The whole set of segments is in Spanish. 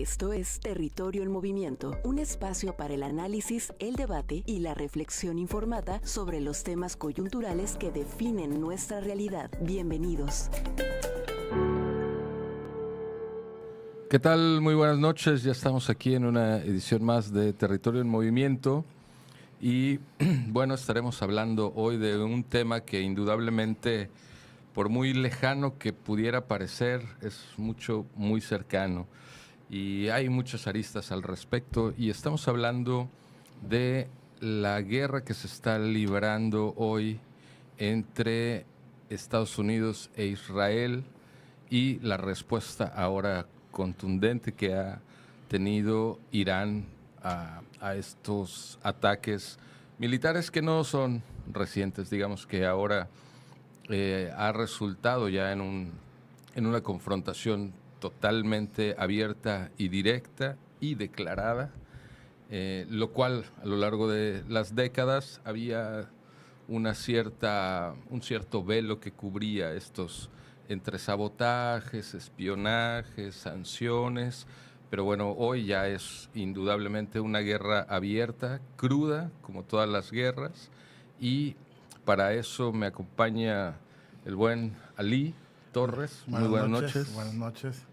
Esto es Territorio en Movimiento, un espacio para el análisis, el debate y la reflexión informada sobre los temas coyunturales que definen nuestra realidad. Bienvenidos. ¿Qué tal? Muy buenas noches. Ya estamos aquí en una edición más de Territorio en Movimiento y bueno, estaremos hablando hoy de un tema que indudablemente, por muy lejano que pudiera parecer, es muy cercano y hay muchas aristas al respecto, y estamos hablando de la guerra que se está librando hoy entre Estados Unidos e Israel y la respuesta ahora contundente que ha tenido Irán a estos ataques militares que no son recientes, digamos que ahora ha resultado ya en una confrontación totalmente abierta y directa y declarada, lo cual a lo largo de las décadas había un cierto velo que cubría estos entre sabotajes, espionajes, sanciones, pero bueno, hoy ya es indudablemente una guerra abierta, cruda, como todas las guerras, y para eso me acompaña el buen Ali Torres. Muy buenas noches. Buenas noches.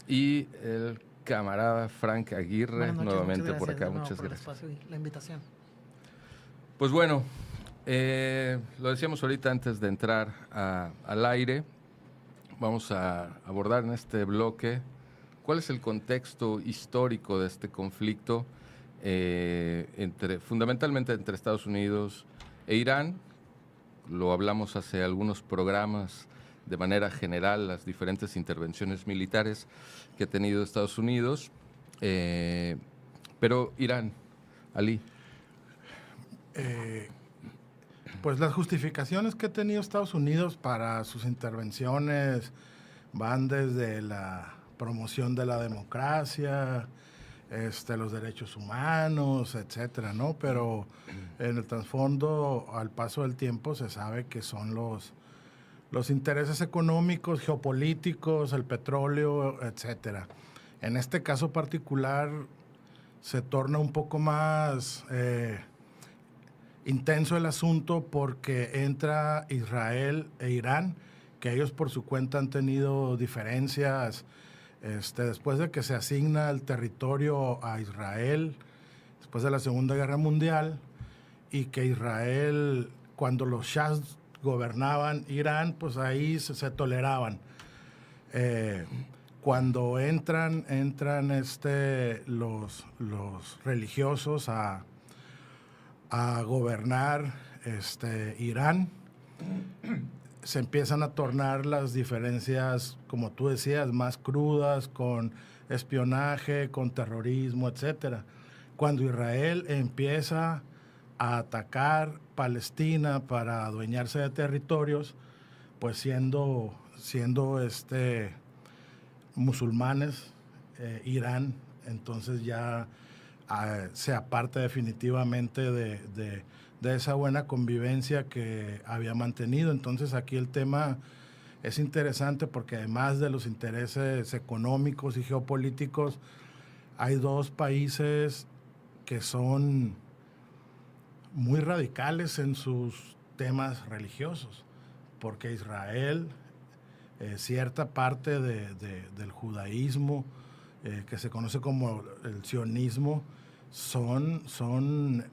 Y el camarada Frank Aguirre, noches, nuevamente por acá. Muchas por gracias. El espacio y la invitación. Pues bueno, lo decíamos ahorita antes de entrar al aire. Vamos a abordar en este bloque cuál es el contexto histórico de este conflicto fundamentalmente entre Estados Unidos e Irán. Lo hablamos hace algunos programas de manera general, las diferentes intervenciones militares que ha tenido Estados Unidos, pero Irán, Ali. Pues las justificaciones que ha tenido Estados Unidos para sus intervenciones van desde la promoción de la democracia, los derechos humanos, etcétera, ¿no? Pero en el trasfondo, al paso del tiempo, se sabe que son los intereses económicos, geopolíticos, el petróleo, etcétera. En este caso particular se torna un poco más intenso el asunto porque entra Israel e Irán, que ellos por su cuenta han tenido diferencias después de que se asigna el territorio a Israel, después de la Segunda Guerra Mundial, y que Israel, cuando los shahs gobernaban Irán, pues ahí se toleraban. Cuando entran los religiosos a gobernar Irán, se empiezan a tornar las diferencias, como tú decías, más crudas, con espionaje, con terrorismo, etcétera. Cuando Israel empieza a atacar Palestina para adueñarse de territorios, pues siendo musulmanes, Irán, entonces ya se aparta definitivamente de esa buena convivencia que había mantenido. Entonces aquí el tema es interesante porque además de los intereses económicos y geopolíticos, hay dos países que son muy radicales en sus temas religiosos, porque Israel, cierta parte del judaísmo, que se conoce como el sionismo, son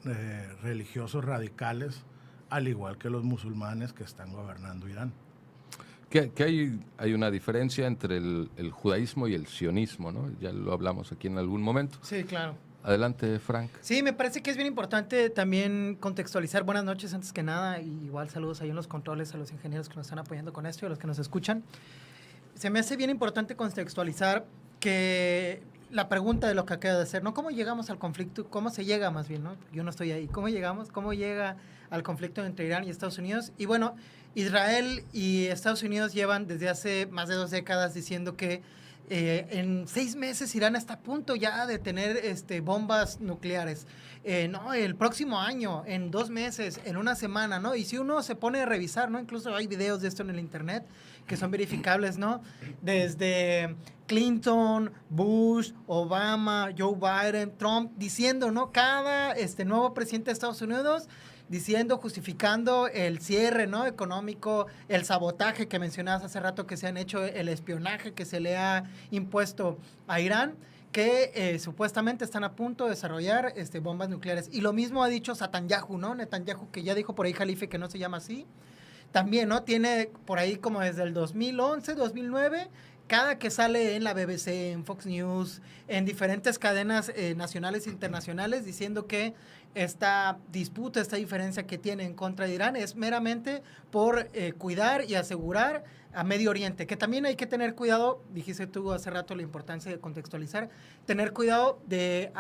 religiosos radicales, al igual que los musulmanes que están gobernando Irán. Que hay una diferencia entre el judaísmo y el sionismo, ¿no? Ya lo hablamos aquí en algún momento. Sí, claro. Adelante, Frank. Sí, me parece que es bien importante también contextualizar. Buenas noches antes que nada, y igual saludos ahí en los controles a los ingenieros que nos están apoyando con esto y a los que nos escuchan. Se me hace bien importante contextualizar que la pregunta de lo que acaba de hacer, ¿no? ¿Cómo llegamos al conflicto? ¿Cómo se llega más bien, no? Yo no estoy ahí. ¿Cómo llegamos? ¿Cómo llega al conflicto entre Irán y Estados Unidos? Y bueno, Israel y Estados Unidos llevan desde hace más de 2 décadas diciendo que en 6 meses Irán está a punto ya de tener bombas nucleares. no, el próximo año, en 2 meses, en una semana, ¿no? Y si uno se pone a revisar, ¿no? Incluso hay videos de esto en el internet que son verificables, ¿no? Desde Clinton, Bush, Obama, Joe Biden, Trump, diciendo, ¿no? Cada nuevo presidente de Estados Unidos diciendo, justificando el cierre, ¿no? Económico, el sabotaje que mencionabas hace rato que se han hecho, el espionaje que se le ha impuesto a Irán, que supuestamente están a punto de desarrollar bombas nucleares. Y lo mismo ha dicho Netanyahu, ¿no? Netanyahu, que ya dijo por ahí Jalife que no se llama así. También, ¿no? Tiene por ahí como desde el 2011, 2009, cada que sale en la BBC, en Fox News, en diferentes cadenas nacionales e internacionales, diciendo que esta disputa, esta diferencia que tiene en contra de Irán es meramente por cuidar y asegurar a Medio Oriente, que también hay que tener cuidado, dijiste tú hace rato la importancia de contextualizar, tener cuidado de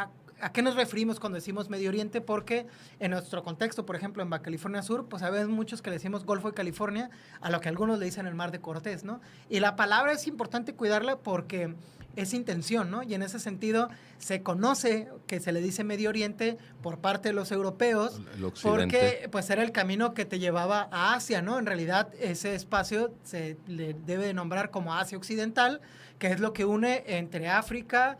a qué nos referimos cuando decimos Medio Oriente, porque en nuestro contexto, por ejemplo, en Baja California Sur, pues a veces muchos que le decimos Golfo de California, a lo que algunos le dicen el Mar de Cortés, ¿no? Y la palabra es importante cuidarla porque es intención, ¿no? Y en ese sentido se conoce que se le dice Medio Oriente por parte de los europeos, porque pues era el camino que te llevaba a Asia, ¿no? En realidad ese espacio se le debe nombrar como Asia Occidental, que es lo que une entre África,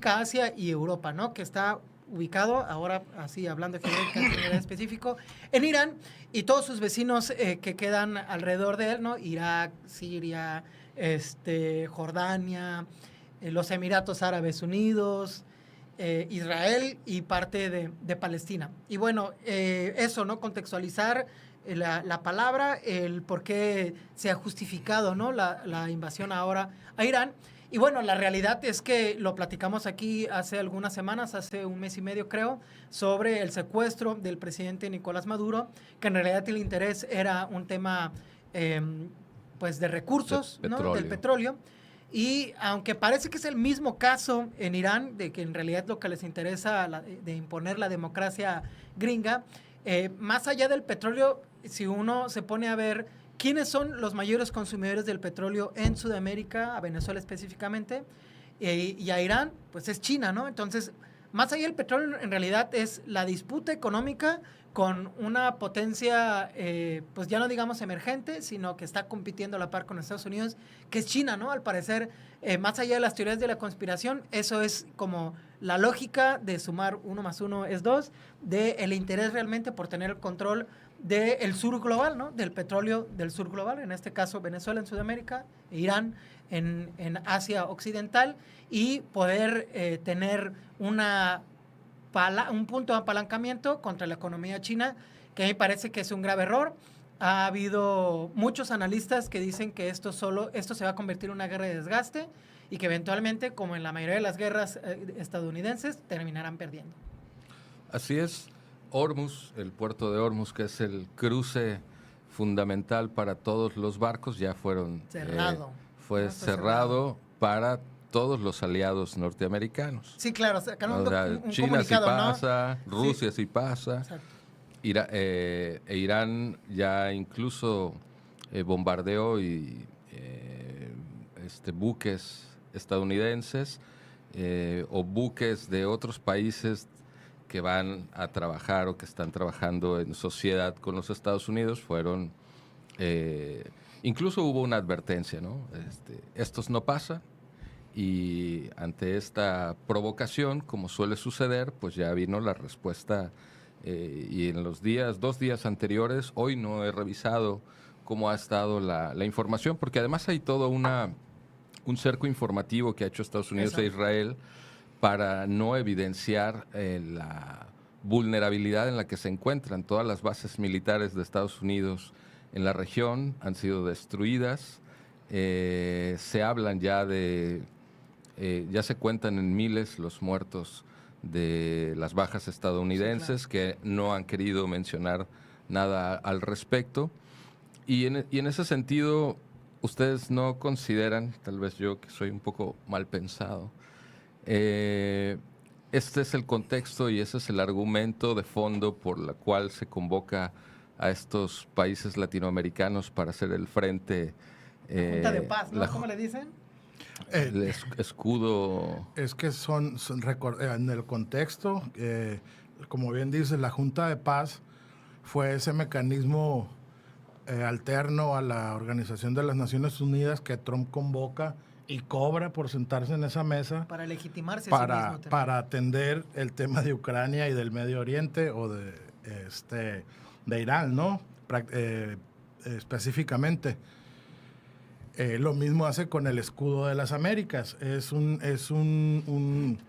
Asia y Europa, ¿no? Que está ubicado, ahora así hablando en específico, en Irán y todos sus vecinos que quedan alrededor de él, ¿no? Irak, Siria, Jordania, los Emiratos Árabes Unidos, Israel y parte de Palestina. Y bueno, eso, ¿no? Contextualizar la palabra, el por qué se ha justificado, ¿no? la invasión ahora a Irán. Y bueno, la realidad es que lo platicamos aquí hace algunas semanas, hace 1 mes y medio creo, sobre el secuestro del presidente Nicolás Maduro, que en realidad el interés era un tema pues de recursos, ¿no? Del petróleo. Y aunque parece que es el mismo caso en Irán, de que en realidad lo que les interesa de imponer la democracia gringa, más allá del petróleo, si uno se pone a ver quiénes son los mayores consumidores del petróleo en Sudamérica, a Venezuela específicamente, y a Irán, pues es China, ¿no? Entonces, más allá del petróleo, en realidad es la disputa económica con una potencia, pues ya no digamos emergente, sino que está compitiendo a la par con Estados Unidos, que es China, ¿no? Al parecer, más allá de las teorías de la conspiración, eso es como la lógica de sumar 1 más 1 es 2, del interés realmente por tener el control del sur global, ¿no? Del petróleo del sur global, en este caso Venezuela en Sudamérica, Irán en Asia Occidental, y poder tener un punto de apalancamiento contra la economía china, que a mí me parece que es un grave error. Ha habido muchos analistas que dicen que esto se va a convertir en una guerra de desgaste y que eventualmente, como en la mayoría de las guerras estadounidenses, terminarán perdiendo. Así es. Hormuz, el puerto de Hormuz, que es el cruce fundamental para todos los barcos, ya fue cerrado para todos los aliados norteamericanos. Sí, claro, sacaron un China comunicado, sí pasa, ¿no? Rusia sí pasa. Irán ya incluso bombardeó buques estadounidenses o buques de otros países que van a trabajar o que están trabajando en sociedad con los Estados Unidos. Incluso hubo una advertencia, ¿no? Estos no pasan. Y ante esta provocación, como suele suceder, pues ya vino la respuesta. Y en los 2 días anteriores, hoy no he revisado cómo ha estado la información, porque además hay todo un cerco informativo que ha hecho Estados Unidos e Israel para no evidenciar la vulnerabilidad en la que se encuentran. Todas las bases militares de Estados Unidos en la región han sido destruidas. Se hablan ya ya se cuentan en miles los muertos de las bajas estadounidenses, sí, claro, que no han querido mencionar nada al respecto. Y en ese sentido, ustedes no consideran, tal vez yo que soy un poco mal pensado, este es el contexto y ese es el argumento de fondo por la cual se convoca a estos países latinoamericanos para hacer el frente. La Junta de Paz, ¿no? ¿Cómo le dicen? el escudo. Es que en el contexto, como bien dice, la Junta de Paz fue ese mecanismo alterno a la Organización de las Naciones Unidas que Trump convoca y cobra por sentarse en esa mesa para legitimarse a sí mismo también. Para atender el tema de Ucrania y del Medio Oriente o de Irán, ¿no? Específicamente. Lo mismo hace con el escudo de las Américas. Es un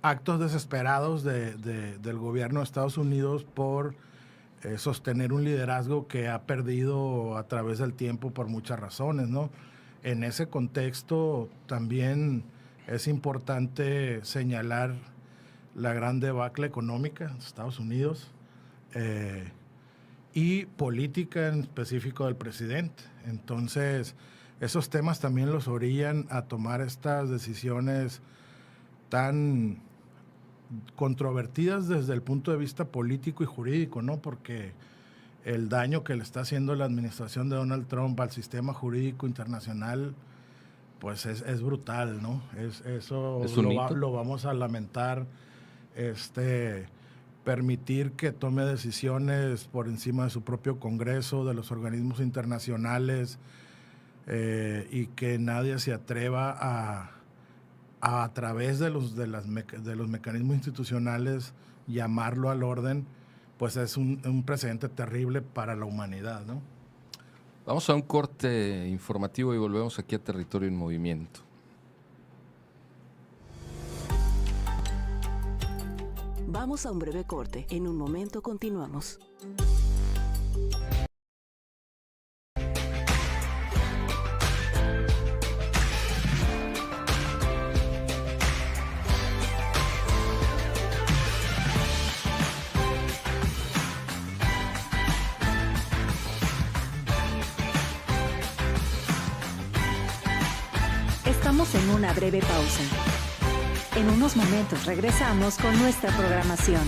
actos desesperados del gobierno de Estados Unidos por sostener un liderazgo que ha perdido a través del tiempo por muchas razones, ¿no? En ese contexto también es importante señalar la gran debacle económica de Estados Unidos y política en específico del presidente. Entonces, esos temas también los orillan a tomar estas decisiones tan controvertidas desde el punto de vista político y jurídico, ¿no? Porque el daño que le está haciendo la administración de Donald Trump al sistema jurídico internacional, pues es brutal, ¿no? Eso lo vamos a lamentar, permitir que tome decisiones por encima de su propio Congreso, de los organismos internacionales, y que nadie se atreva a través de los mecanismos institucionales llamarlo al orden, pues es un precedente terrible para la humanidad, ¿no? Vamos a un corte informativo y volvemos aquí a Territorio en Movimiento. Vamos a un breve corte. En un momento continuamos. Estamos en una breve pausa. En unos momentos regresamos con nuestra programación.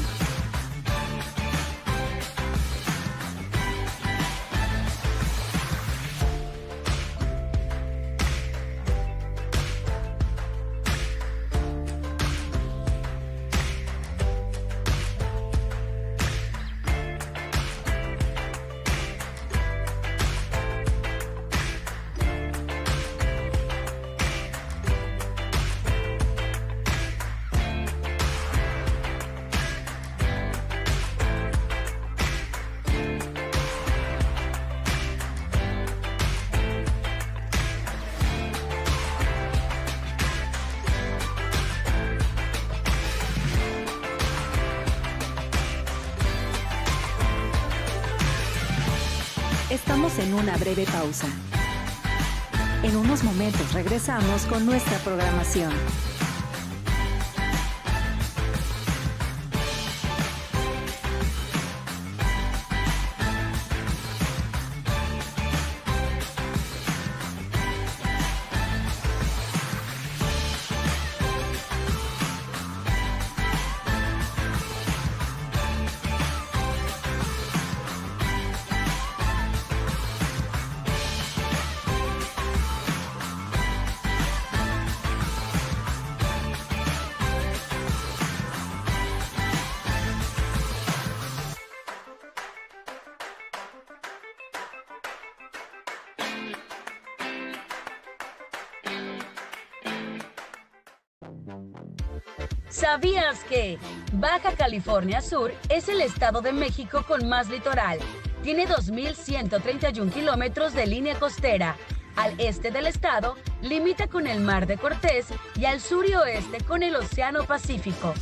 Estamos en una breve pausa. En unos momentos regresamos con nuestra programación. ¿Sabías que Baja California Sur es el estado de México con más litoral? Tiene 2.131 kilómetros de línea costera. Al este del estado limita con el Mar de Cortés y al sur y oeste con el Océano Pacífico.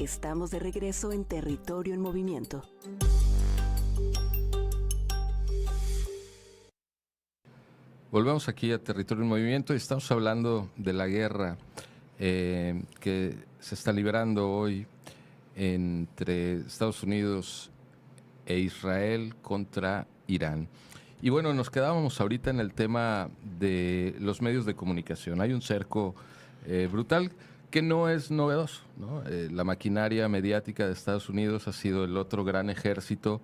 Estamos de regreso en Territorio en Movimiento. Volvemos aquí a Territorio en Movimiento y estamos hablando de la guerra que se está librando hoy entre Estados Unidos e Israel contra Irán. Y bueno, nos quedábamos ahorita en el tema de los medios de comunicación. Hay un cerco brutal que no es novedoso, ¿no? La maquinaria mediática de Estados Unidos ha sido el otro gran ejército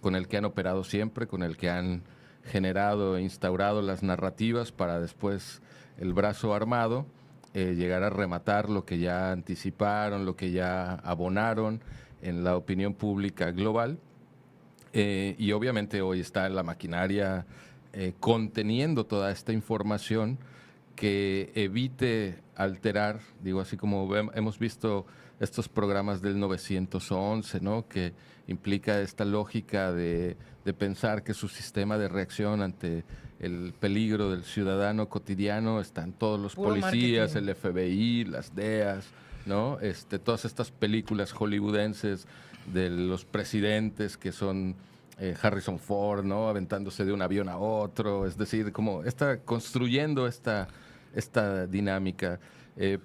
con el que han operado siempre, con el que han generado e instaurado las narrativas para después el brazo armado llegar a rematar lo que ya anticiparon, lo que ya abonaron en la opinión pública global. Y obviamente hoy está la maquinaria conteniendo toda esta información que evite alterar, digo, así como hemos visto estos programas del 911, ¿no? Que implica esta lógica de pensar que su sistema de reacción ante el peligro del ciudadano cotidiano están todos los Puro policías, marketing. el FBI, las DEAs, ¿no? Todas estas películas hollywoodenses de los presidentes que son Harrison Ford, ¿no? Aventándose de un avión a otro, es decir, como está construyendo esta dinámica.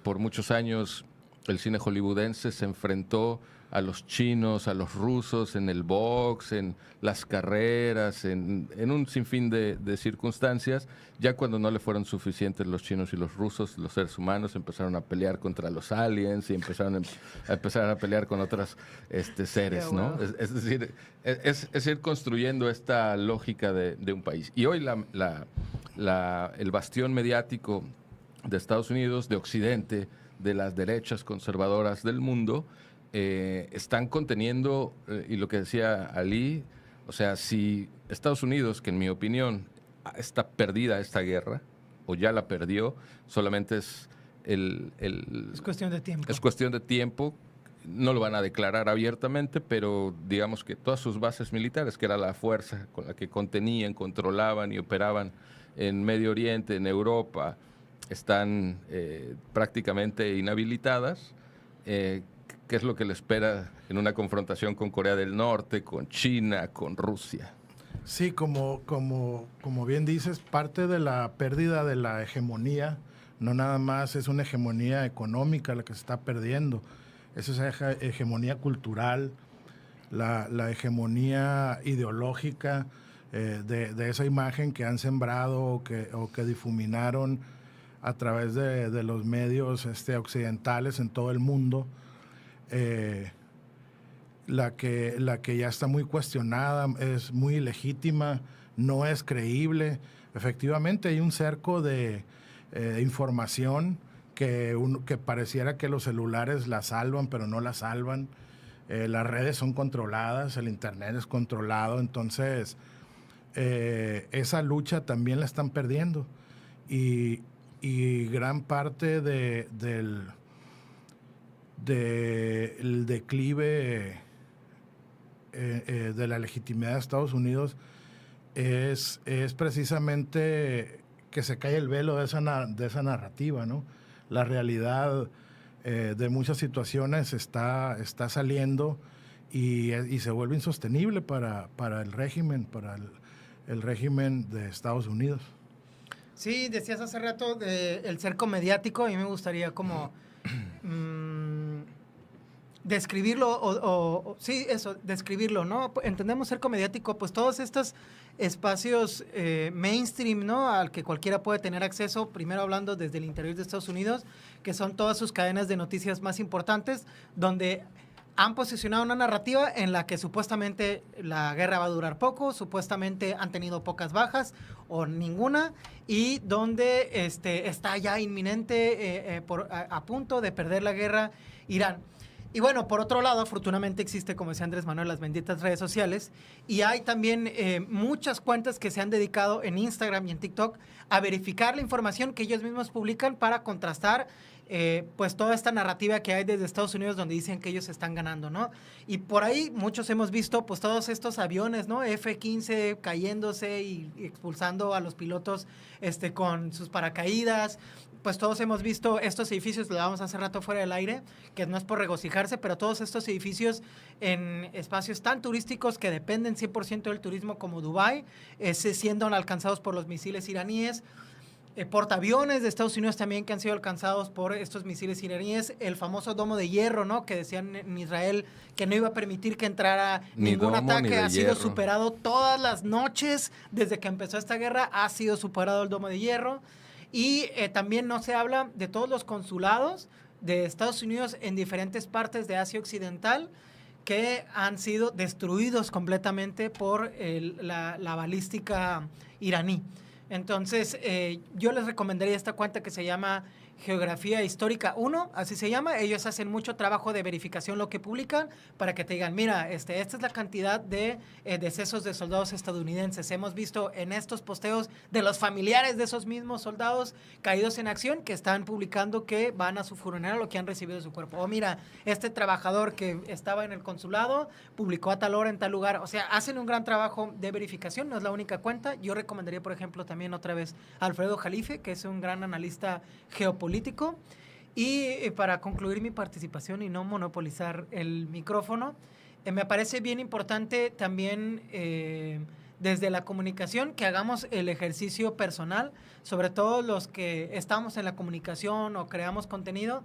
Por muchos años el cine hollywoodense se enfrentó a los chinos, a los rusos en el box, en las carreras, en un sinfín de circunstancias. Ya cuando no le fueron suficientes los chinos y los rusos, los seres humanos empezaron a pelear contra los aliens y empezaron a pelear con otros seres, Yeah, ¿no? wow. Es decir, es ir construyendo esta lógica de un país. Y hoy el bastión mediático de Estados Unidos, de Occidente, de las derechas conservadoras del mundo, están conteniendo, y lo que decía Ali, o sea, si Estados Unidos, que en mi opinión está perdida esta guerra, o ya la perdió, solamente es Es cuestión de tiempo. es cuestión de tiempo, no lo van a declarar abiertamente, pero digamos que todas sus bases militares, que era la fuerza con la que contenían, controlaban y operaban en Medio Oriente, en Europa, están prácticamente inhabilitadas. ¿Qué es lo que le espera en una confrontación con Corea del Norte, con China, con Rusia? Sí, como bien dices, parte de la pérdida de la hegemonía, no nada más es una hegemonía económica la que se está perdiendo, es esa hegemonía cultural, la hegemonía ideológica de esa imagen que han sembrado o que difuminaron a través de los medios occidentales en todo el mundo. La que ya está muy cuestionada, es muy ilegítima, no es creíble. Efectivamente hay un cerco de información que pareciera que los celulares la salvan, pero no la salvan. Las redes son controladas, el internet es controlado, entonces esa lucha también la están perdiendo. Y gran parte del declive de la legitimidad de Estados Unidos es precisamente que se cae el velo de esa narrativa, ¿no? La realidad de muchas situaciones está saliendo y se vuelve insostenible para el régimen, el régimen de Estados Unidos. Sí, decías hace rato el cerco mediático, a mí me gustaría como describirlo, sí, eso, describirlo, ¿no? Entendemos cerco mediático, pues todos estos espacios mainstream, ¿no? Al que cualquiera puede tener acceso, primero hablando desde el interior de Estados Unidos, que son todas sus cadenas de noticias más importantes, donde han posicionado una narrativa en la que supuestamente la guerra va a durar poco, supuestamente han tenido pocas bajas o ninguna, y donde está ya inminente, a punto de perder la guerra Irán. Y bueno, por otro lado, afortunadamente existe, como decía Andrés Manuel, las benditas redes sociales, y hay también muchas cuentas que se han dedicado en Instagram y en TikTok a verificar la información que ellos mismos publican para contrastar pues toda esta narrativa que hay desde Estados Unidos donde dicen que ellos están ganando, ¿no? Y por ahí muchos hemos visto pues todos estos aviones, ¿no? F-15 cayéndose y expulsando a los pilotos con sus paracaídas. Pues todos hemos visto estos edificios, lo dábamos hace rato fuera del aire, que no es por regocijarse, pero todos estos edificios en espacios tan turísticos que dependen 100% del turismo como Dubái, siendo alcanzados por los misiles iraníes. Portaaviones de Estados Unidos también que han sido alcanzados por estos misiles iraníes, el famoso domo de hierro, ¿no? Que decían en Israel que no iba a permitir que entrara ningún ataque, ha sido superado todas las noches desde que empezó esta guerra, ha sido superado el domo de hierro. Y también no se habla de todos los consulados de Estados Unidos en diferentes partes de Asia Occidental que han sido destruidos completamente por la balística iraní. Entonces, yo les recomendaría esta cuenta que se llama Geografía Histórica 1, así se llama. Ellos hacen mucho trabajo de verificación lo que publican para que te digan, mira, esta es la cantidad de decesos de soldados estadounidenses. Hemos visto en estos posteos de los familiares de esos mismos soldados caídos en acción que están publicando que van a su funeral o que han recibido su cuerpo. O mira, este trabajador que estaba en el consulado publicó a tal hora en tal lugar. O sea, hacen un gran trabajo de verificación, no es la única cuenta. Yo recomendaría, por ejemplo, también otra vez a Alfredo Jalife, que es un gran analista geopolítico. Y para concluir mi participación y no monopolizar el micrófono, me parece bien importante también desde la comunicación que hagamos el ejercicio personal, sobre todo los que estamos en la comunicación o creamos contenido,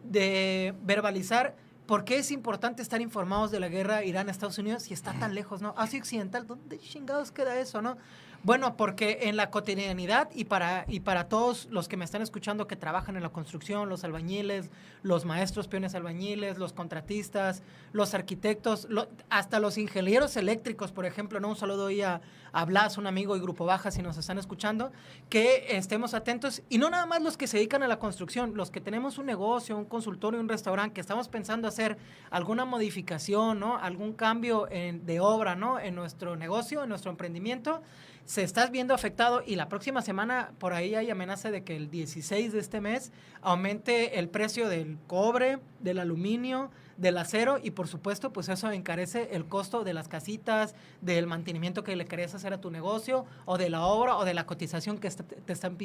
de verbalizar por qué es importante estar informados de la guerra Irán-Estados Unidos si está tan lejos, ¿no? Asia Occidental, ¿dónde chingados queda eso, no? Bueno, porque en la cotidianidad y para todos los que me están escuchando que trabajan en la construcción, los albañiles, los maestros peones albañiles, los contratistas, los arquitectos, hasta los ingenieros eléctricos, por ejemplo, ¿no? Un saludo ahí a Blas, un amigo y Grupo Baja, si nos están escuchando, que estemos atentos. Y no nada más los que se dedican a la construcción, los que tenemos un negocio, un consultorio, un restaurante, que estamos pensando hacer alguna modificación, ¿no? Algún cambio de obra, ¿no? En nuestro negocio, en nuestro emprendimiento, se está viendo afectado y la próxima semana por ahí hay amenaza de que el 16 de este mes aumente el precio del cobre, del aluminio, del acero y por supuesto pues eso encarece el costo de las casitas, del mantenimiento que le querés hacer a tu negocio o de la obra o de la cotización que te están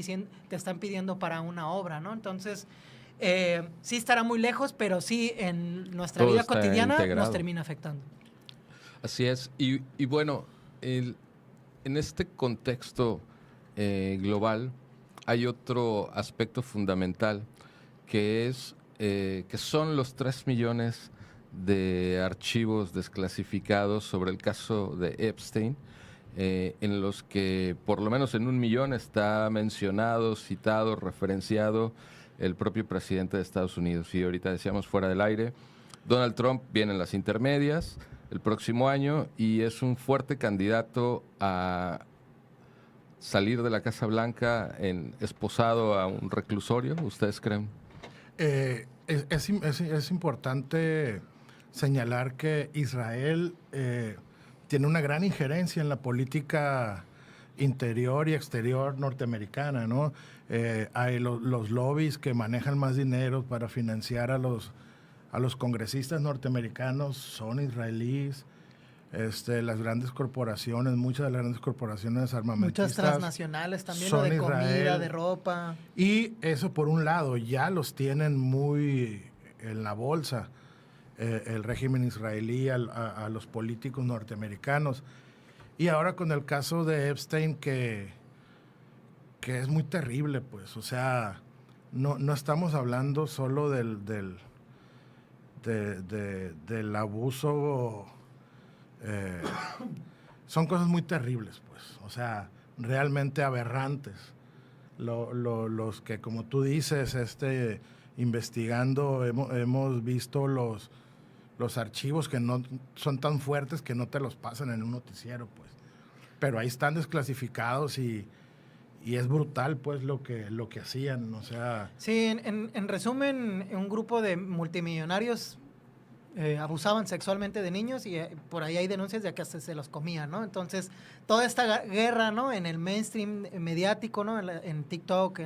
pidiendo para una obra, ¿no? Entonces sí estará muy lejos, pero sí en nuestra vida cotidiana nos termina afectando. Así es. Y bueno, en este contexto global hay otro aspecto fundamental que es que son los 3 millones de archivos desclasificados sobre el caso de Epstein, en los que por lo menos en 1 millón está mencionado, citado, referenciado el propio presidente de Estados Unidos. Y ahorita decíamos fuera del aire, Donald Trump viene en las intermedias el próximo año y es un fuerte candidato a salir de la Casa Blanca esposado a un reclusorio. ¿Ustedes creen? Es importante señalar que Israel tiene una gran injerencia en la política interior y exterior norteamericana, ¿no? Hay los lobbies que manejan más dinero para financiar a los congresistas norteamericanos son israelíes. Las grandes corporaciones, muchas de las grandes corporaciones armamentistas. Muchas transnacionales también, son de Israel, comida, de ropa. Y eso por un lado, ya los tienen muy en la bolsa el régimen israelí a los políticos norteamericanos. Y ahora con el caso de Epstein, que es muy terrible, pues, o sea, no estamos hablando solo del abuso. Son cosas muy terribles, pues, o sea, realmente aberrantes. Los que, como tú dices, investigando, hemos visto los archivos que no son tan fuertes que no te los pasan en un noticiero, pues. Pero ahí están desclasificados y es brutal, pues, lo que hacían, o sea. Sí, en resumen, un grupo de multimillonarios abusaban sexualmente de niños y por ahí hay denuncias de que hasta se los comían, ¿no? Entonces, toda esta guerra, ¿no? En el mainstream mediático, ¿no? En TikTok,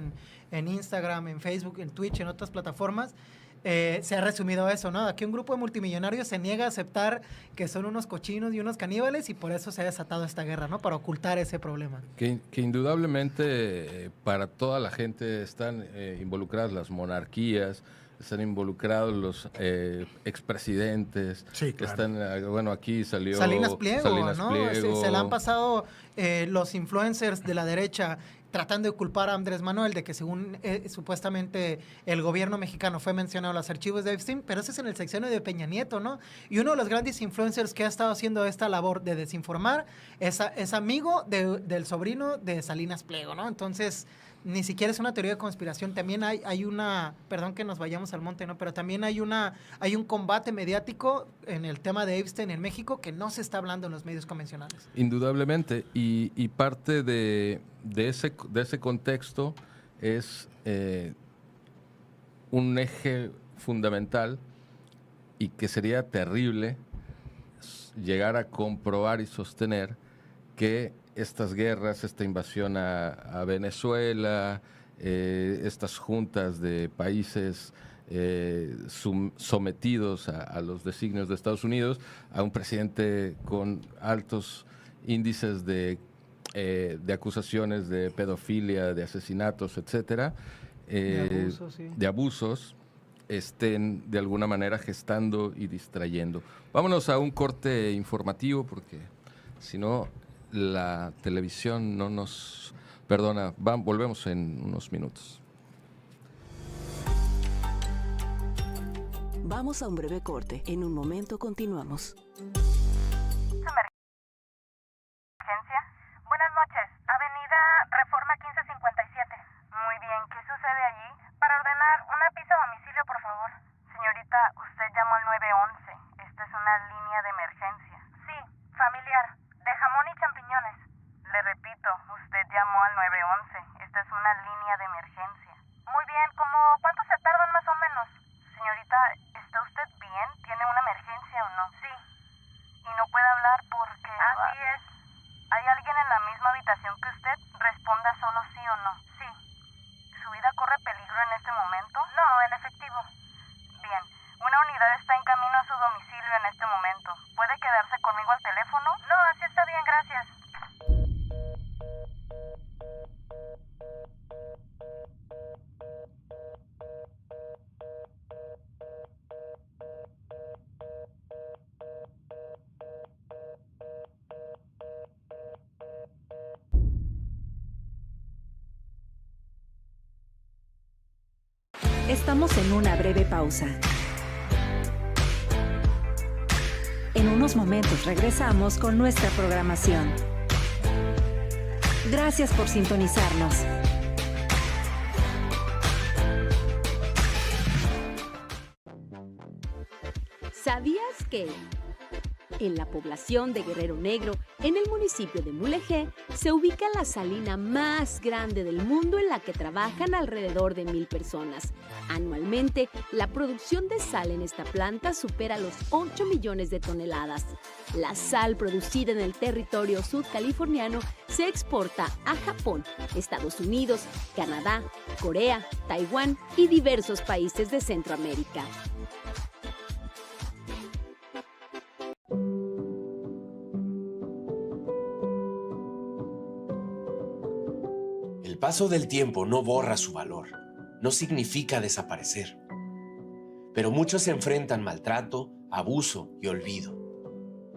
en Instagram, en Facebook, en Twitch, en otras plataformas, se ha resumido a eso, ¿no? Aquí un grupo de multimillonarios se niega a aceptar que son unos cochinos y unos caníbales y por eso se ha desatado esta guerra, ¿no? Para ocultar ese problema. Que indudablemente para toda la gente están involucradas las monarquías, están involucrados los expresidentes. Sí, claro. Bueno, aquí salió Salinas Pliego, ¿no? Pliego. Se la han pasado los influencers de la derecha tratando de culpar a Andrés Manuel de que según supuestamente el gobierno mexicano fue mencionado en los archivos de Epstein, pero ese es en el sexenio de Peña Nieto, ¿no? Y uno de los grandes influencers que ha estado haciendo esta labor de desinformar es amigo del sobrino de Salinas Pliego, ¿no? Entonces, ni siquiera es una teoría de conspiración, también hay una, perdón que nos vayamos al monte, ¿no? Pero también hay un combate mediático en el tema de Epstein en México que no se está hablando en los medios convencionales. Indudablemente, y parte de ese contexto es un eje fundamental y que sería terrible llegar a comprobar y sostener que estas guerras, esta invasión a Venezuela, estas juntas de países sometidos a los designios de Estados Unidos, a un presidente con altos índices de acusaciones de pedofilia, de asesinatos, etcétera, de abusos, estén de alguna manera gestando y distrayendo. Vámonos a un corte informativo porque si no la televisión no nos perdona. Volvemos en unos minutos. Vamos a un breve corte. En un momento continuamos. Emergencia. Buenas noches. Avenida Reforma 1557. Muy bien, ¿qué sucede allí? Para ordenar una pizza a domicilio, por favor. Señorita, usted llamó al 911. Esta es una línea de emergencia. Sí, familiar. De jamón y champiñones. Le repito, usted llamó al 911. Esta es una línea de emergencia. Muy bien, ¿cuánto se tardan más o menos? Señorita, ¿está usted bien? ¿Tiene una emergencia o no? Sí. Y no puede hablar porque... Así es. ¿Hay alguien en la misma habitación que usted? Responda solo sí o no. Sí. ¿Su vida corre peligro en este momento? No, en efectivo. Bien. Una unidad está en camino a su domicilio en este momento. ¿Puede quedarse conmigo al teléfono? No, así está bien, gracias. Estamos en una breve pausa. En unos momentos regresamos con nuestra programación. Gracias por sintonizarnos. ¿Sabías que en la población de Guerrero Negro, en el municipio de Mulegé, se ubica la salina más grande del mundo en la que trabajan alrededor de 1,000 personas? Anualmente, la producción de sal en esta planta supera los 8 millones de toneladas. La sal producida en el territorio sudcaliforniano se exporta a Japón, Estados Unidos, Canadá, Corea, Taiwán y diversos países de Centroamérica. El paso del tiempo no borra su valor, no significa desaparecer. Pero muchos se enfrentan maltrato, abuso y olvido.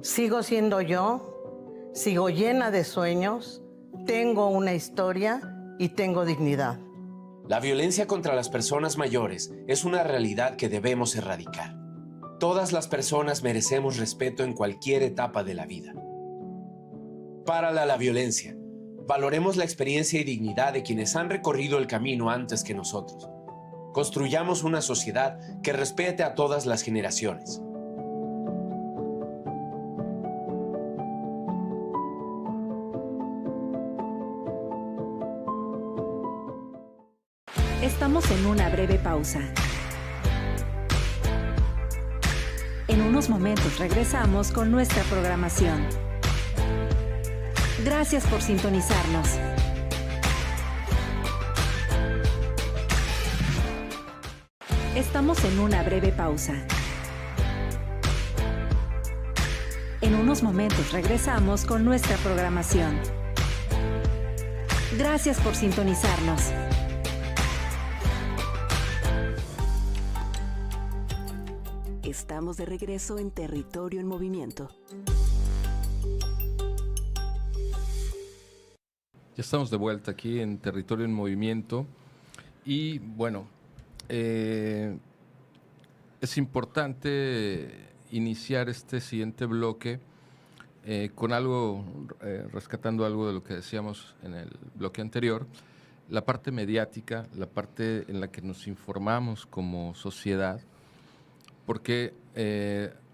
Sigo siendo yo, sigo llena de sueños, tengo una historia y tengo dignidad. La violencia contra las personas mayores es una realidad que debemos erradicar. Todas las personas merecemos respeto en cualquier etapa de la vida. Párala la violencia. Valoremos la experiencia y dignidad de quienes han recorrido el camino antes que nosotros. Construyamos una sociedad que respete a todas las generaciones. Estamos en una breve pausa. En unos momentos regresamos con nuestra programación. Gracias por sintonizarnos. Estamos en una breve pausa. En unos momentos regresamos con nuestra programación. Gracias por sintonizarnos. Estamos de regreso en Territorio en Movimiento. Ya estamos de vuelta aquí en Territorio en Movimiento y bueno, es importante iniciar este siguiente bloque con algo, rescatando algo de lo que decíamos en el bloque anterior, la parte mediática, la parte en la que nos informamos como sociedad, porque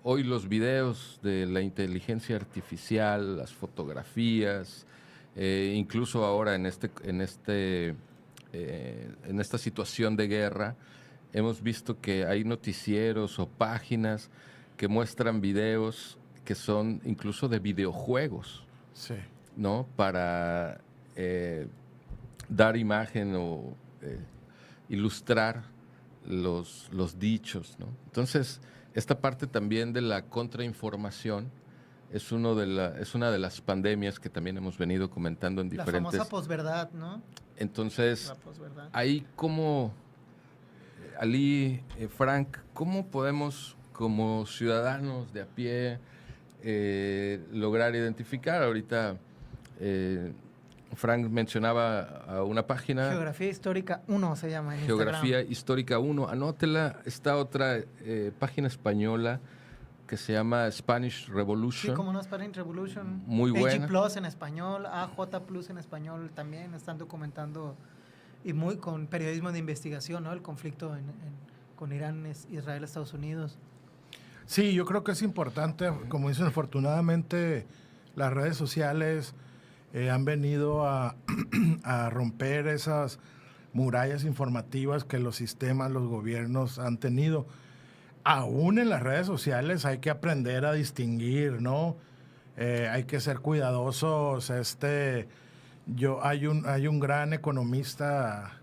hoy los videos de la inteligencia artificial, las fotografías, incluso ahora en esta situación de guerra, hemos visto que hay noticieros o páginas que muestran videos que son incluso de videojuegos, Sí. ¿no? Para dar imagen o ilustrar los dichos, ¿no? Entonces, esta parte también de la contrainformación es una de las pandemias que también hemos venido comentando en diferentes... La famosa posverdad, ¿no? Entonces, La posverdad. ahí como, Ali, Frank, ¿cómo podemos como ciudadanos de a pie lograr identificar? Ahorita Frank mencionaba a una página. Geografía Histórica 1 se llama en Geografía Instagram. Histórica 1. Anótela. Está otra página española que se llama Spanish Revolution. Sí, como no, Spanish Revolution. Muy buena. AG Plus en español, AJ Plus en español también están documentando y muy con periodismo de investigación, ¿no? El conflicto con Irán, Israel, Estados Unidos. Sí, yo creo que es importante, como dicen, afortunadamente las redes sociales han venido a romper esas murallas informativas que los sistemas, los gobiernos han tenido. Aún en las redes sociales hay que aprender a distinguir, ¿no? Hay que ser cuidadosos. Hay un gran economista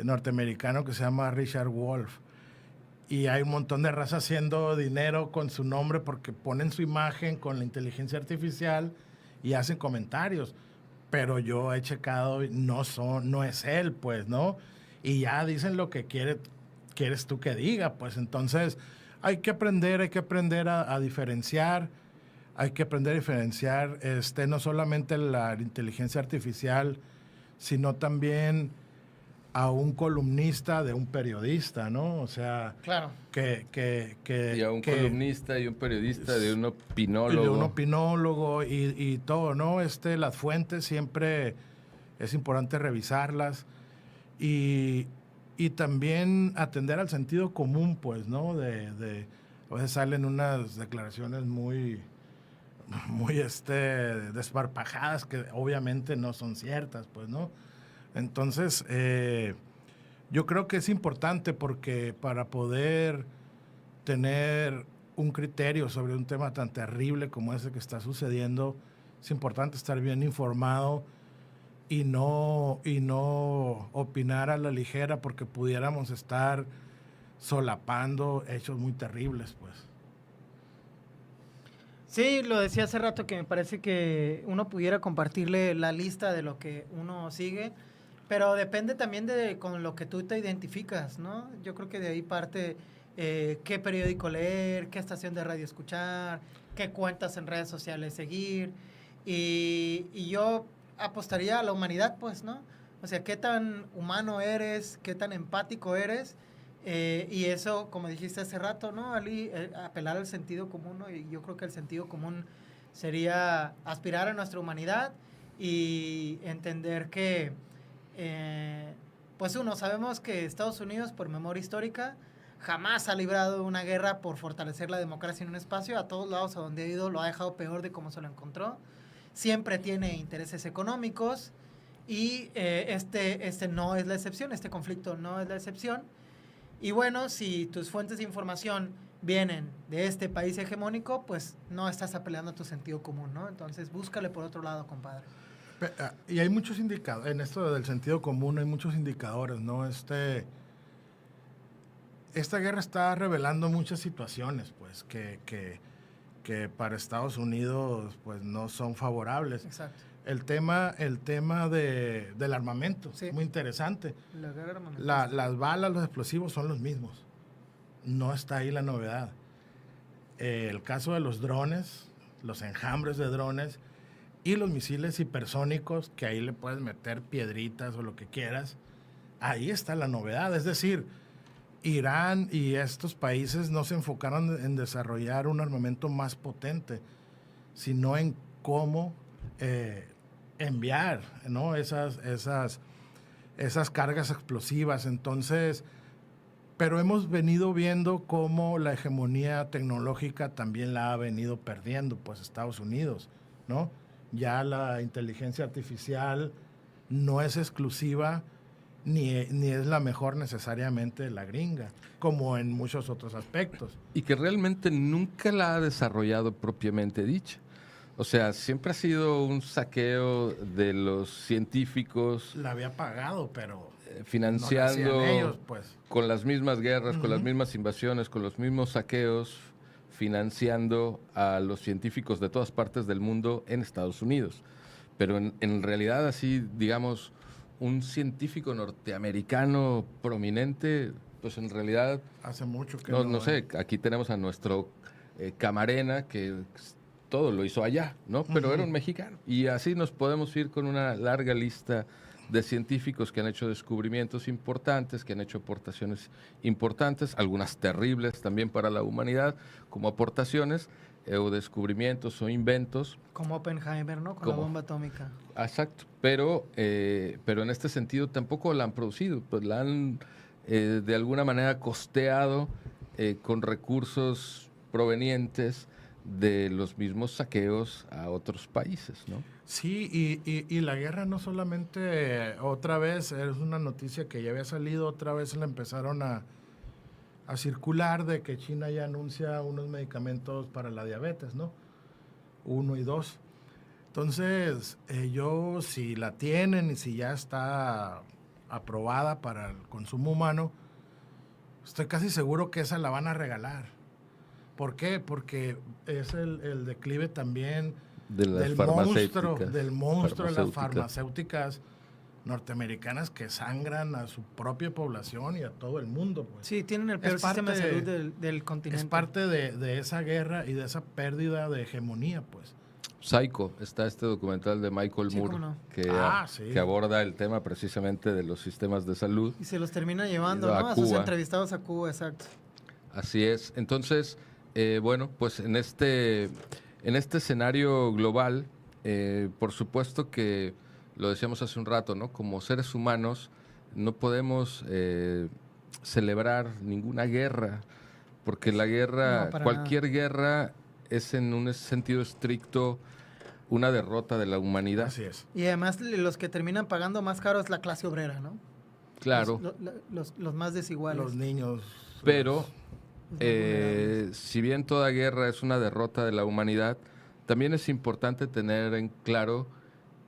norteamericano que se llama Richard Wolff, y hay un montón de raza haciendo dinero con su nombre porque ponen su imagen con la inteligencia artificial y hacen comentarios. Pero yo he checado, no es él, pues, ¿no? Y ya dicen lo que quieres tú que diga, pues. Entonces hay que aprender a diferenciar. Hay que aprender a diferenciar no solamente la inteligencia artificial, sino también a un columnista de un periodista, ¿no? O sea, claro. Y a un columnista y un periodista de un opinólogo. De un opinólogo y todo, ¿no? Las fuentes siempre es importante revisarlas y también atender al sentido común, pues, ¿no? A veces salen unas declaraciones muy desparpajadas que obviamente no son ciertas, pues, ¿no? Entonces, yo creo que es importante porque para poder tener un criterio sobre un tema tan terrible como ese que está sucediendo, es importante estar bien informado y no opinar a la ligera porque pudiéramos estar solapando hechos muy terribles, pues. Sí, lo decía hace rato que me parece que uno pudiera compartirle la lista de lo que uno sigue, pero depende también con lo que tú te identificas, ¿no? Yo creo que de ahí parte qué periódico leer, qué estación de radio escuchar, qué cuentas en redes sociales seguir, y yo apostaría a la humanidad, pues, ¿no? O sea, qué tan humano eres, qué tan empático eres, y eso, como dijiste hace rato, ¿no, Ali? Apelar al sentido común, ¿no? Y yo creo que el sentido común sería aspirar a nuestra humanidad y entender que, pues sabemos que Estados Unidos, por memoria histórica, jamás ha librado una guerra por fortalecer la democracia en un espacio. A todos lados a donde ha ido lo ha dejado peor de cómo se lo encontró. Siempre tiene intereses económicos y este no es la excepción, este conflicto no es la excepción. Y bueno, si tus fuentes de información vienen de este país hegemónico, pues no estás apelando a tu sentido común, ¿no? Entonces, búscale por otro lado, compadre. Y hay muchos indicadores, en esto del sentido común hay muchos indicadores, ¿no? Esta guerra está revelando muchas situaciones, pues, que para Estados Unidos, pues, no son favorables. Exacto. El tema del armamento, Sí. muy interesante. La guerra armamental. Las balas, los explosivos son los mismos. No está ahí la novedad. El caso de los drones, los enjambres de drones y los misiles hipersónicos, que ahí le puedes meter piedritas o lo que quieras, ahí está la novedad. Es decir, Irán y estos países no se enfocaron en desarrollar un armamento más potente, sino en cómo enviar, ¿no? esas cargas explosivas. Entonces, pero hemos venido viendo cómo la hegemonía tecnológica también la ha venido perdiendo, pues, Estados Unidos, ¿no? Ya la inteligencia artificial no es exclusiva ni es la mejor necesariamente la gringa, como en muchos otros aspectos. Y que realmente nunca la ha desarrollado propiamente dicha. O sea, siempre ha sido un saqueo de los científicos. La había pagado, pero financiando no ellos, pues. Con las mismas guerras, con las mismas invasiones, con los mismos saqueos, financiando a los científicos de todas partes del mundo en Estados Unidos. Pero en realidad, así, digamos, un científico norteamericano prominente, pues en realidad... Hace mucho que no sé, aquí tenemos a nuestro Camarena, que todo lo hizo allá, ¿no? Pero era un mexicano. Y así nos podemos ir con una larga lista de científicos que han hecho descubrimientos importantes, que han hecho aportaciones importantes, algunas terribles también para la humanidad, como aportaciones o descubrimientos o inventos. Como Oppenheimer, ¿no? Con la bomba atómica. Exacto, pero en este sentido tampoco la han producido, pues la han de alguna manera costeado con recursos provenientes de los mismos saqueos a otros países, ¿no? Sí, y la guerra no solamente, otra vez, es una noticia que ya había salido, otra vez la empezaron a circular de que China ya anuncia unos medicamentos para la diabetes, ¿no? 1 y 2. Entonces, ellos, si la tienen y si ya está aprobada para el consumo humano, estoy casi seguro que esa la van a regalar. ¿Por qué? Porque es el declive también del monstruo de las farmacéuticas norteamericanas que sangran a su propia población y a todo el mundo. Pues. Sí, tienen el peor sistema de salud del continente. Es parte de esa guerra y de esa pérdida de hegemonía, pues. Psycho, está este documental de Michael Moore, no. que aborda el tema precisamente de los sistemas de salud. Y se los termina llevando, ¿no? A sus entrevistados a Cuba, exacto. Así es. Entonces, bueno, pues en este escenario global, por supuesto que, lo decíamos hace un rato, ¿no? Como seres humanos no podemos celebrar ninguna guerra, porque la guerra, cualquier guerra es en un sentido estricto una derrota de la humanidad. Así es. Y además los que terminan pagando más caro es la clase obrera, ¿no? Claro. Los más desiguales. Los niños. Pero, si bien toda guerra es una derrota de la humanidad, también es importante tener en claro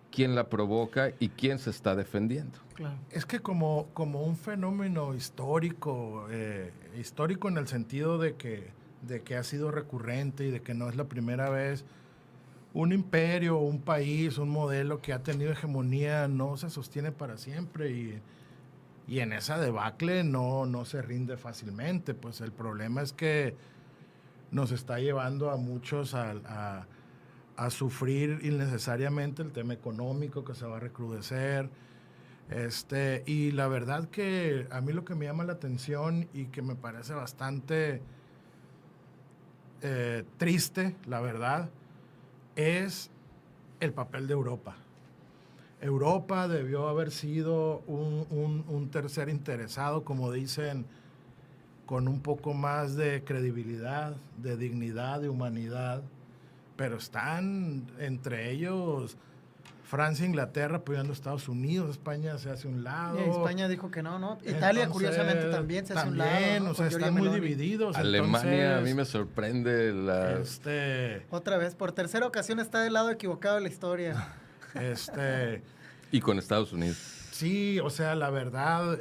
quién la provoca y quién se está defendiendo. Claro. Es que como un fenómeno histórico en el sentido de que ha sido recurrente y de que no es la primera vez, un imperio, un país, un modelo que ha tenido hegemonía no se sostiene para siempre y en esa debacle no se rinde fácilmente. Pues el problema es que nos está llevando a muchos a sufrir innecesariamente el tema económico que se va a recrudecer. Y la verdad que a mí lo que me llama la atención y que me parece bastante triste, la verdad, es el papel de Europa. Europa debió haber sido un tercer interesado, como dicen, con un poco más de credibilidad, de dignidad, de humanidad, pero están entre ellos Francia, Inglaterra apoyando a Estados Unidos, España se hace un lado. Y España dijo que no. Italia, curiosamente, también se hace un lado, ¿no? O sea, están muy divididos. Alemania, a mí me sorprende Otra vez, por tercera ocasión está del lado equivocado de la historia. Y con Estados Unidos. Sí, o sea, la verdad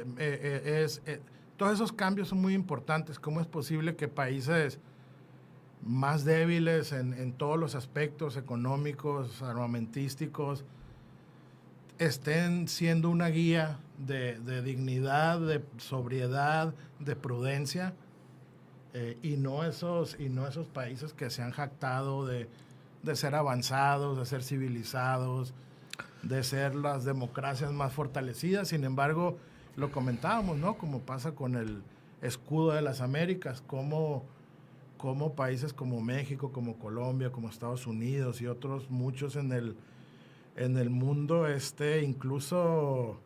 todos esos cambios son muy importantes. ¿Cómo es posible que países más débiles en todos los aspectos económicos, armamentísticos, estén siendo una guía de dignidad, de sobriedad, de prudencia, y no esos países que se han jactado de ser avanzados, de ser civilizados, de ser las democracias más fortalecidas? Sin embargo, lo comentábamos, ¿no? Como pasa con el escudo de las Américas, como países como México, como Colombia, como Estados Unidos y otros muchos en el mundo, incluso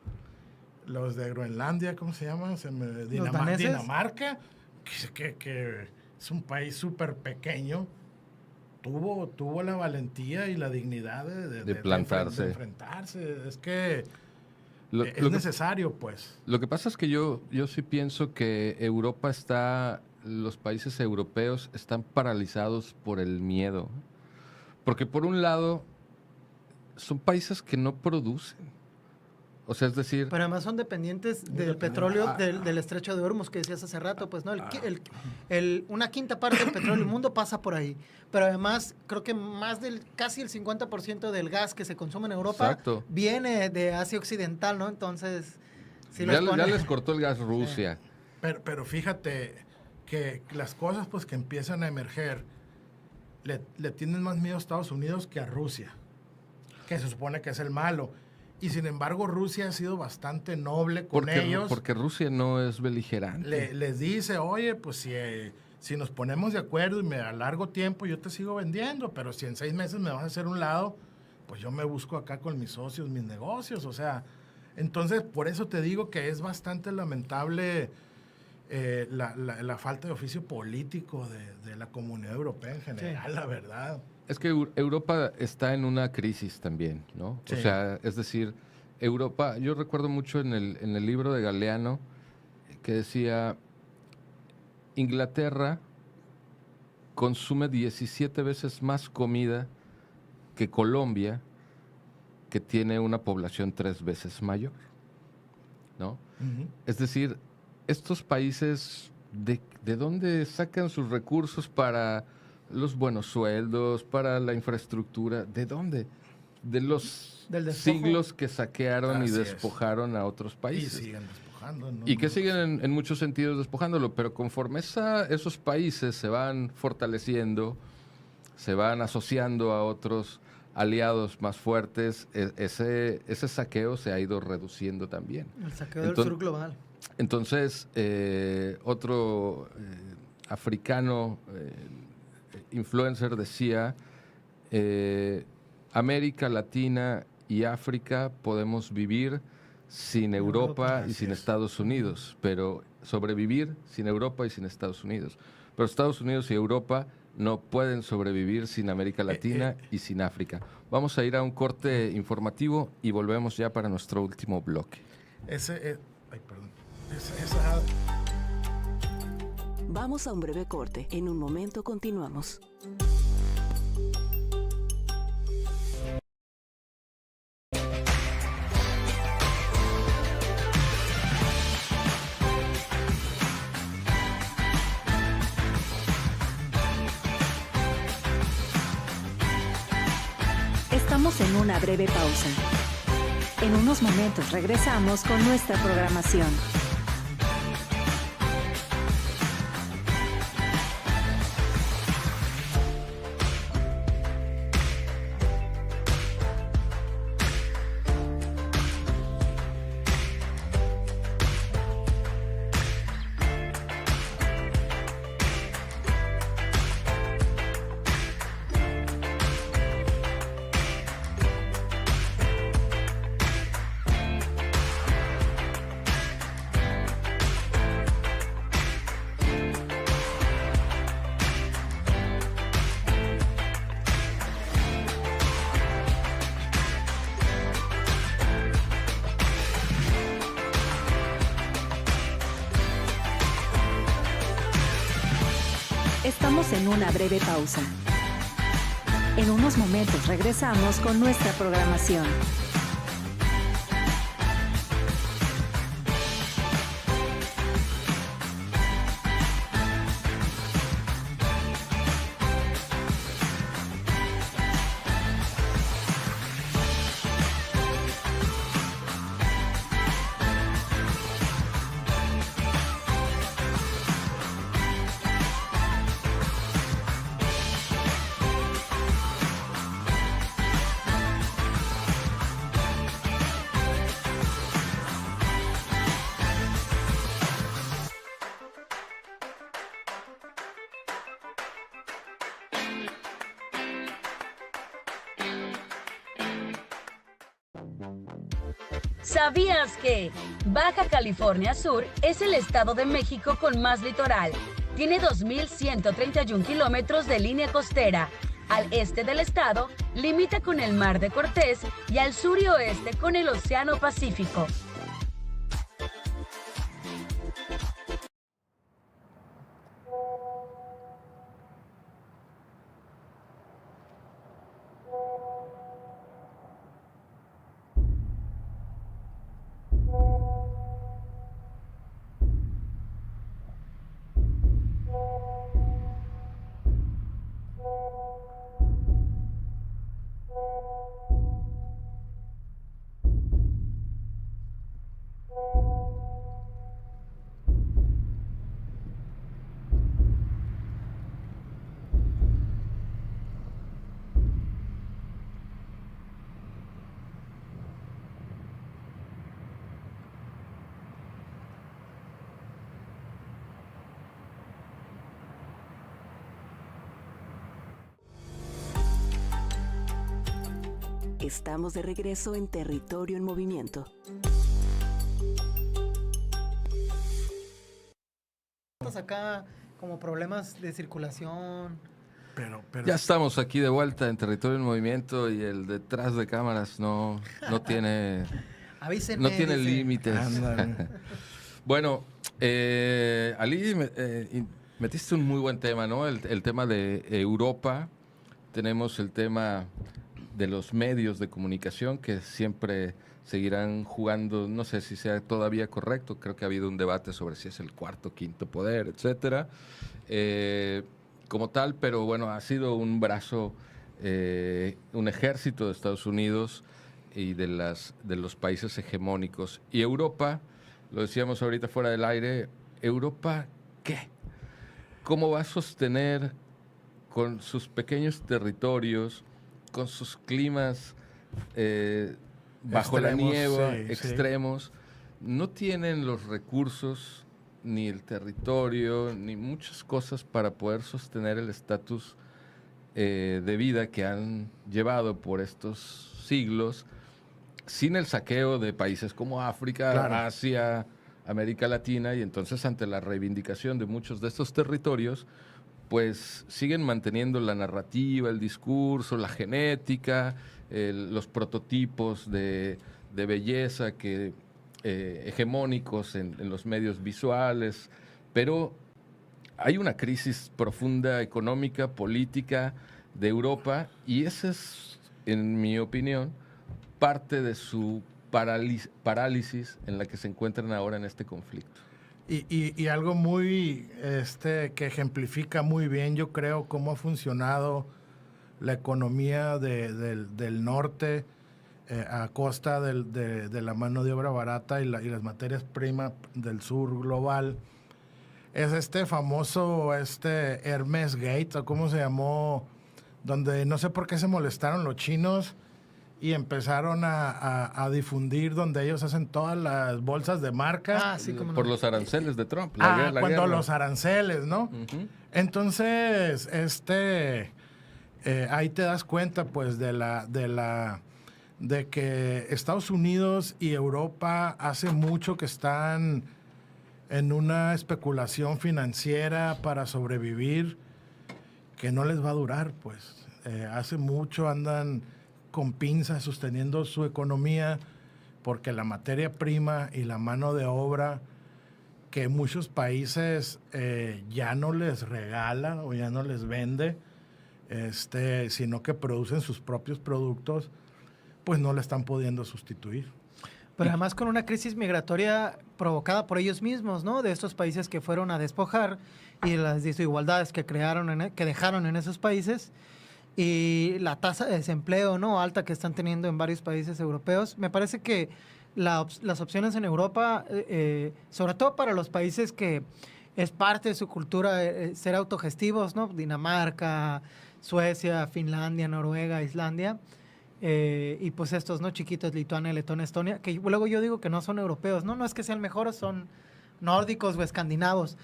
los de Groenlandia, ¿cómo se llaman? Dinamarca, que es un país súper pequeño, tuvo la valentía y la dignidad de plantarse, de enfrentarse. Es que es necesario, pues. Lo que pasa es que yo sí pienso que los países europeos están paralizados por el miedo. Porque por un lado, son países que no producen. O sea, es decir... Pero además son dependientes del petróleo del estrecho de Hormuz, que decías hace rato, pues, ¿no? Una quinta parte del petróleo del mundo pasa por ahí. Pero además, creo que casi el 50% del gas que se consume en Europa viene de Asia Occidental, ¿no? Entonces... ya les cortó el gas Rusia. Pero fíjate que las cosas, pues, que empiezan a emerger, le tienen más miedo a Estados Unidos que a Rusia, que se supone que es el malo. Y sin embargo, Rusia ha sido bastante noble con ellos. Porque Rusia no es beligerante. Les dice, oye, pues si nos ponemos de acuerdo y me da largo tiempo, yo te sigo vendiendo, pero si en 6 meses me vas a hacer un lado, pues yo me busco acá con mis socios, mis negocios. O sea, entonces, por eso te digo que es bastante lamentable la falta de oficio político de la Comunidad Europea en general, la verdad. Es que Europa está en una crisis también, ¿no? Sí. O sea, es decir, Europa, yo recuerdo mucho en el libro de Galeano que decía, Inglaterra consume 17 veces más comida que Colombia, que tiene una población 3 veces mayor, ¿no? Uh-huh. Es decir, estos países, ¿de dónde sacan sus recursos para los buenos sueldos, para la infraestructura? ¿De dónde? De los siglos que saquearon y despojaron a otros países. Y siguen despojando, ¿no? Y que siguen en muchos sentidos despojándolo, pero conforme esos países se van fortaleciendo, se van asociando a otros aliados más fuertes, ese saqueo se ha ido reduciendo también. El saqueo del sur global. Entonces, otro africano influencer decía, América Latina y África podemos vivir sin Europa y sin Estados Unidos, pero sobrevivir sin Europa y sin Estados Unidos. Pero Estados Unidos y Europa no pueden sobrevivir sin América Latina y sin África. Vamos a ir a un corte informativo y volvemos ya para nuestro último bloque. Vamos a un breve corte. En un momento continuamos. Estamos en una breve pausa. En unos momentos regresamos con nuestra programación. Estamos en una breve pausa. En unos momentos regresamos con nuestra programación. ¿Sabías que Baja California Sur es el estado de México con más litoral? Tiene 2.131 kilómetros de línea costera. Al este del estado, limita con el Mar de Cortés y al sur y oeste con el Océano Pacífico. Estamos de regreso en Territorio en Movimiento. Acá como problemas de circulación. Pero Ya estamos aquí de vuelta en Territorio en Movimiento y el detrás de cámaras no tiene, Avísenme, no tiene dice. límites. Ándale. Bueno, Ali, metiste un muy buen tema, ¿no? El tema de Europa. Tenemos el tema de los medios de comunicación que siempre seguirán jugando, no sé si sea todavía correcto, creo que ha habido un debate sobre si es el cuarto, quinto poder, etcétera, como tal, pero bueno, ha sido un brazo, un ejército de Estados Unidos y de los países hegemónicos. Y Europa, lo decíamos ahorita fuera del aire, ¿Europa qué? ¿Cómo va a sostener con sus pequeños territorios, con sus climas bajo la Extremos, nieve, sí, extremos? No tienen los recursos, ni el territorio, ni muchas cosas para poder sostener el estatus de vida que han llevado por estos siglos, sin el saqueo de países como África, Claro. Asia, América Latina, y entonces ante la reivindicación de muchos de estos territorios, pues siguen manteniendo la narrativa, el discurso, la genética, los prototipos de belleza que, hegemónicos en los medios visuales, pero hay una crisis profunda económica, política de Europa, y esa es, en mi opinión, parte de su parálisis en la que se encuentran ahora en este conflicto. Y algo muy que ejemplifica muy bien, yo creo, cómo ha funcionado la economía del norte a costa de la mano de obra barata y las materias primas del sur global. Es este famoso Hermes Gate, o cómo se llamó, donde no sé por qué se molestaron los chinos y empezaron a difundir, donde ellos hacen todas las bolsas de marca. Ah, sí, cómo no. Por los aranceles de Trump. La Cuando guerra. los aranceles, ¿no? Ujú. Entonces, ahí te das cuenta, pues, de que Estados Unidos y Europa hace mucho que están en una especulación financiera para sobrevivir que no les va a durar, pues. Hace mucho andan con pinzas sosteniendo su economía porque la materia prima y la mano de obra que muchos países ya no les regala o ya no les vende, sino que producen sus propios productos, pues no la están pudiendo sustituir. Pero además con una crisis migratoria provocada por ellos mismos, ¿no? De estos países que fueron a despojar y las desigualdades que que dejaron en esos países y la tasa de desempleo, ¿no? Alta que están teniendo en varios países europeos. Me parece que las opciones en Europa, sobre todo para los países que es parte de su cultura ser autogestivos, ¿no? Dinamarca, Suecia, Finlandia, Noruega, Islandia. Y pues estos, ¿no? Chiquitos, Lituania, Letonia, Estonia, que luego yo digo que no son europeos, ¿no? No es que sean mejores, son nórdicos o escandinavos.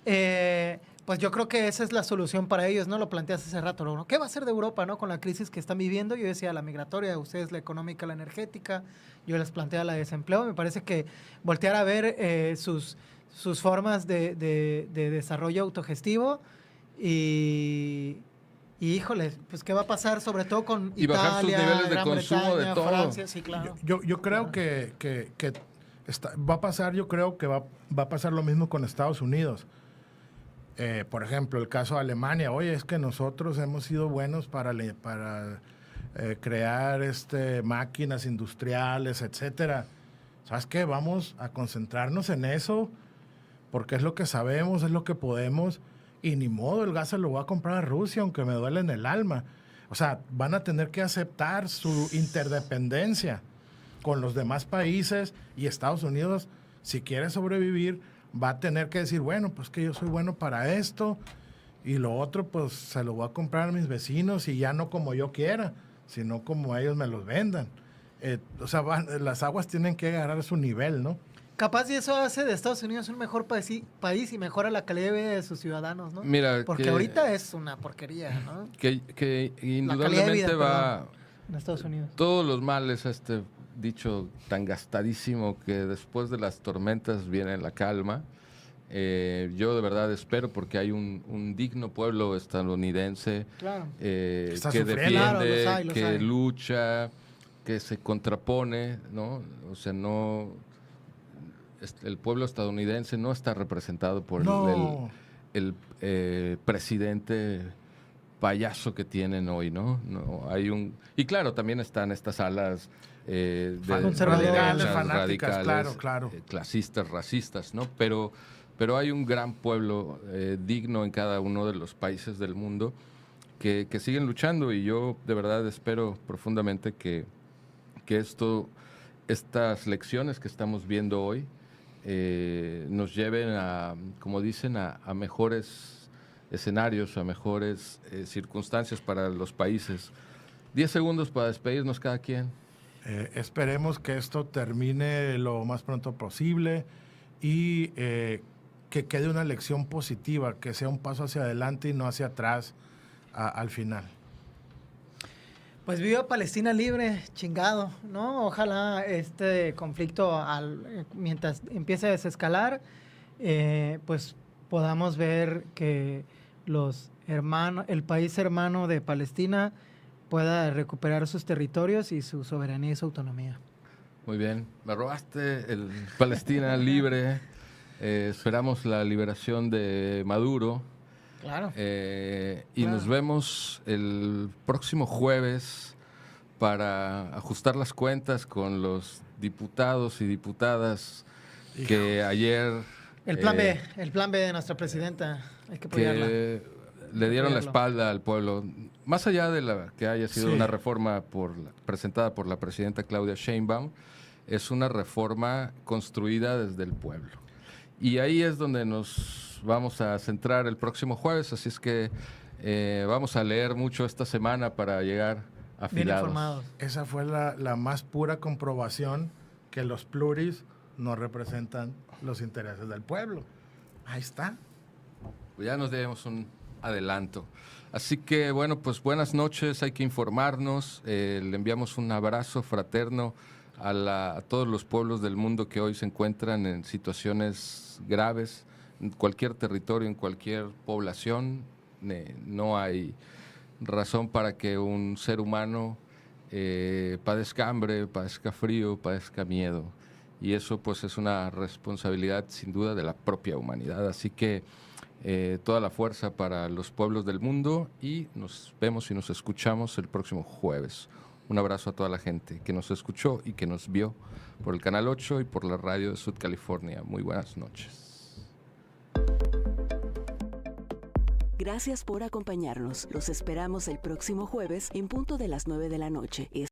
Pues yo creo que esa es la solución para ellos, ¿no? Lo planteaste hace rato, ¿no? ¿Qué va a hacer de Europa, ¿no? Con la crisis que están viviendo. Yo decía la migratoria, ustedes la económica, la energética, yo les plantea la de desempleo. Me parece que voltear a ver sus formas de desarrollo autogestivo y híjole, pues ¿qué va a pasar sobre todo con y Italia, bajar sus niveles de Gran consumo Bretaña, de todo? Francia? Sí, claro. Yo creo que va a pasar, yo creo que va a pasar lo mismo con Estados Unidos. Por ejemplo, el caso de Alemania. Oye, es que nosotros hemos sido buenos para crear máquinas industriales, etcétera. ¿Sabes qué? Vamos a concentrarnos en eso porque es lo que sabemos, es lo que podemos. Y ni modo, el gas se lo voy a comprar a Rusia, aunque me duele en el alma. O sea, van a tener que aceptar su interdependencia con los demás países y Estados Unidos, si quiere sobrevivir, va a tener que decir, bueno, pues que yo soy bueno para esto y lo otro, pues se lo voy a comprar a mis vecinos y ya no como yo quiera, sino como ellos me los vendan. O sea, las aguas tienen que agarrar su nivel, ¿no? Capaz y eso hace de Estados Unidos un mejor país y mejora la calidad de vida de sus ciudadanos, ¿no? Mira, porque ahorita es una porquería, ¿no? Que indudablemente va en Estados Unidos. Todos los males, dicho tan gastadísimo que después de las tormentas viene la calma. Yo de verdad espero, porque hay un digno pueblo estadounidense claro. Que sufriendo. defiende, Claro, los hay. lucha, que se contrapone, ¿no? O sea, el pueblo estadounidense no está representado por el presidente payaso que tienen hoy, ¿no? Y claro, también están estas alas de conservadores, radicales, claro. Clasistas, racistas, ¿no? Pero hay un gran pueblo digno en cada uno de los países del mundo que siguen luchando, y yo de verdad espero profundamente que estas lecciones que estamos viendo hoy nos lleven a, como dicen, a mejores escenarios, a mejores circunstancias para los países. 10 segundos para despedirnos cada quien. Esperemos que esto termine lo más pronto posible y que quede una lección positiva, que sea un paso hacia adelante y no hacia atrás al final. Pues viva Palestina libre, chingado, ¿no? Ojalá este conflicto, mientras empiece a desescalar, pues podamos ver que el país hermano de Palestina pueda recuperar sus territorios y su soberanía y su autonomía. Muy bien, me robaste el Palestina libre. Esperamos la liberación de Maduro. Claro. Y nos vemos el próximo jueves para ajustar las cuentas con los diputados y diputadas que ayer... El plan B de nuestra presidenta, hay que apoyarla. Que le dieron la espalda al pueblo. Más allá de que haya sido una reforma presentada por la presidenta Claudia Sheinbaum, es una reforma construida desde el pueblo. Y ahí es donde nos vamos a centrar el próximo jueves, así es que vamos a leer mucho esta semana para llegar afilados. Bien informados. Esa fue la más pura comprobación que los pluris no representan los intereses del pueblo. Ahí está. Pues ya nos debemos un adelanto. Así que, bueno, pues buenas noches, hay que informarnos. Le enviamos un abrazo fraterno a todos los pueblos del mundo que hoy se encuentran en situaciones graves, en cualquier territorio, en cualquier población. No hay razón para que un ser humano padezca hambre, padezca frío, padezca miedo. y eso pues es una responsabilidad sin duda de la propia humanidad. Así que toda la fuerza para los pueblos del mundo y nos vemos y nos escuchamos el próximo jueves. Un abrazo a toda la gente que nos escuchó y que nos vio por el Canal 8 y por la radio de Sud California. Muy buenas noches. Gracias por acompañarnos. Los esperamos el próximo jueves en punto de las 9 de la noche.